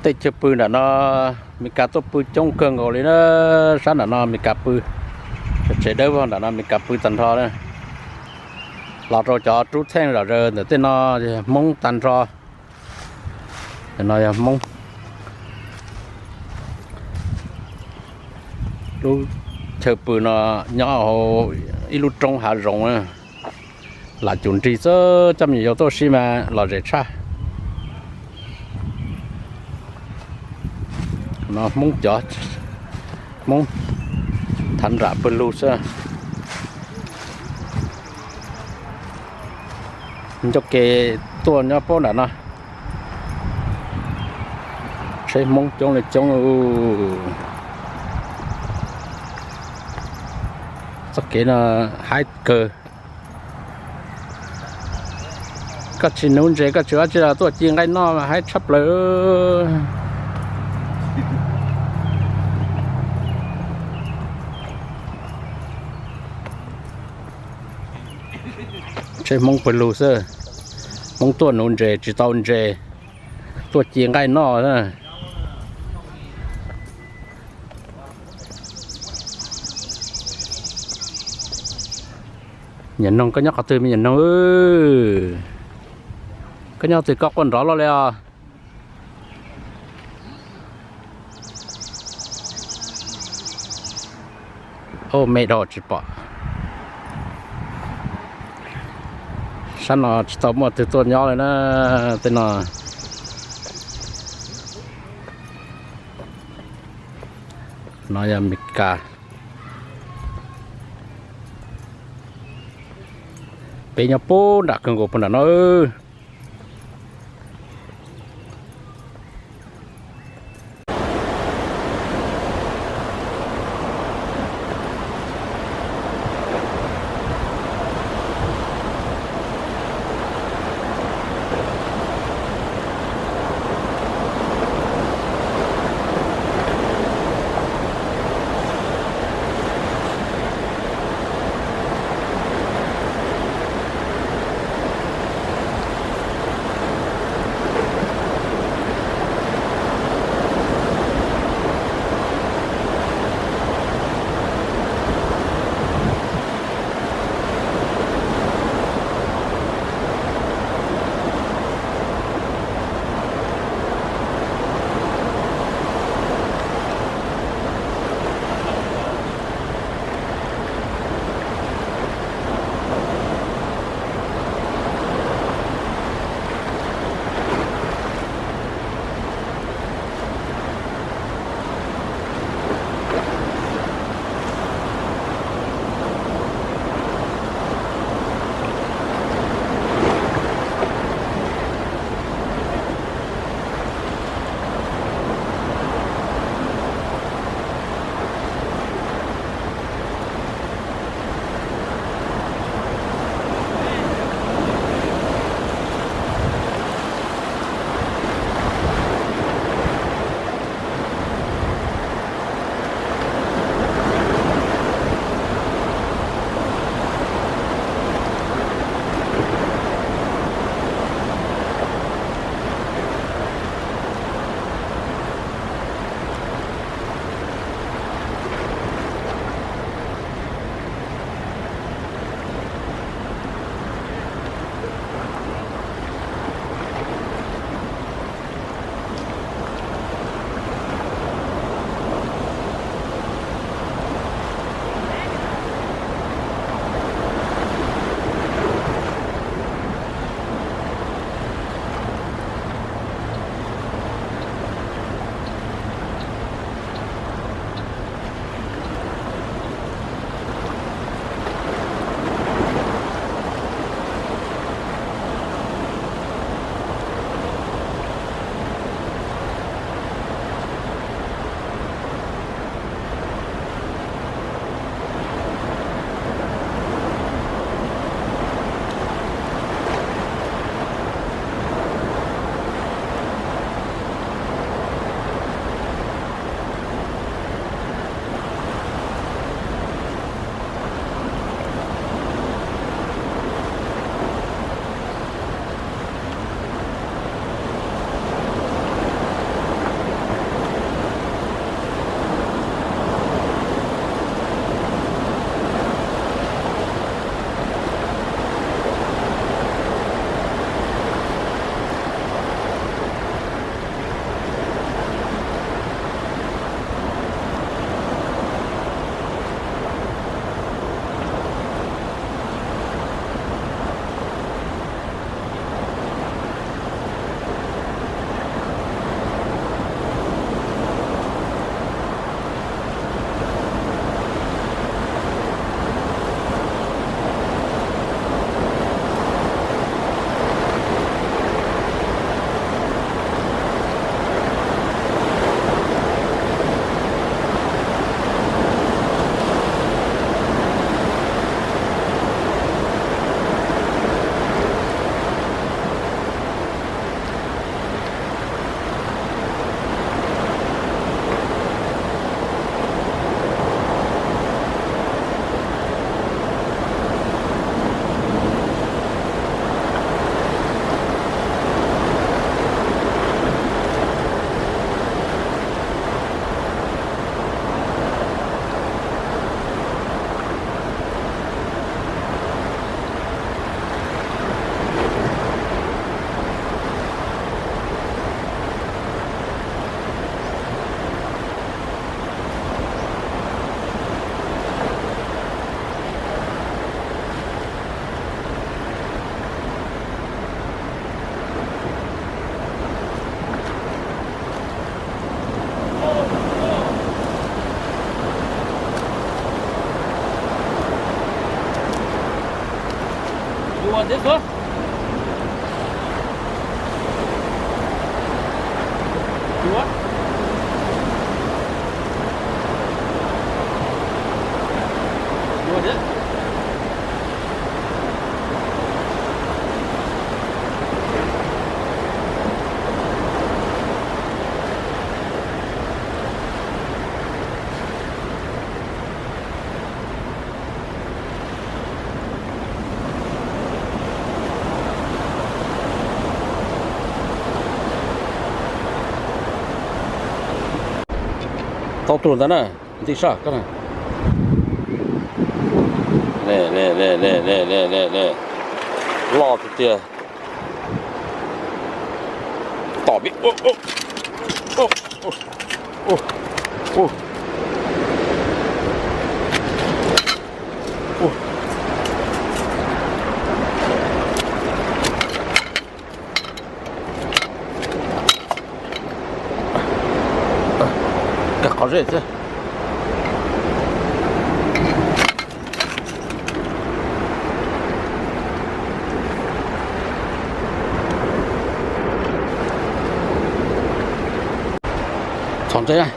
tết chụp bự là nó mình cắt tốt bự trong cơn gọi nó sáng là nó mình cắt bự chế đỡ vào là nó mình cắt bự tàn thọ đấy lọt rồi cho chút thêm rồi rồi để tên nó mông tàn thọ để nó mông lúc chụp bự nó nhỏ ít lúc trong hạ rộng là chuẩn chỉ số trăm nhiều tô xí mà là dễ cha nó muốn chó muốn thành ra bự lu sao cho cái tua nó bao là nó sẽ mong trong là trong cái là hai cờ các chị nấu chế các chú chỉ là tôi chỉ ngay nó mà hay chấp lỡ chơi mong phải lù sơ mong tôi nấu chế chỉ tao chế tôi chỉ ngay nó thôi nhận nông có nhóc từ mình nhận nông có nhau từ các con rõ lo leo ô mẹ đỏ chỉ bỏ sao nó chỉ tao một từ tuần nhỏ này nó tên nó nói là mít cả bây giờ bố đã cần gộp nó Chùa thế xuống. Chùa. Chùa thế. Tao tuần đó nè, đi sao cái này? Nè, lo cái tia, tỏ bị, ô. Cả khó rệt thế. Chọn dây này.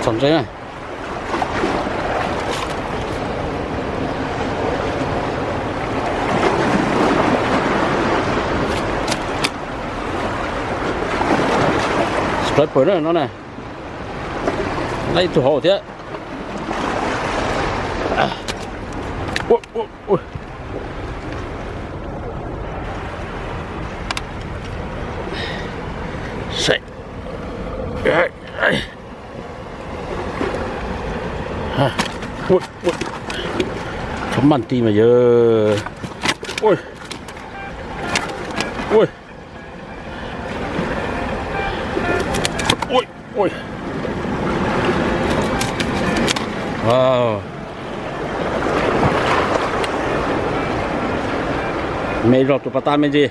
Chọn dây này. Rất bớt rồi nó này. Lấy thủ hộ thế. Ui. Sậy. Ui. Chấm mặn tì mà giờ. Ui. Wow. Mày rọt tụi bà ta mày gì?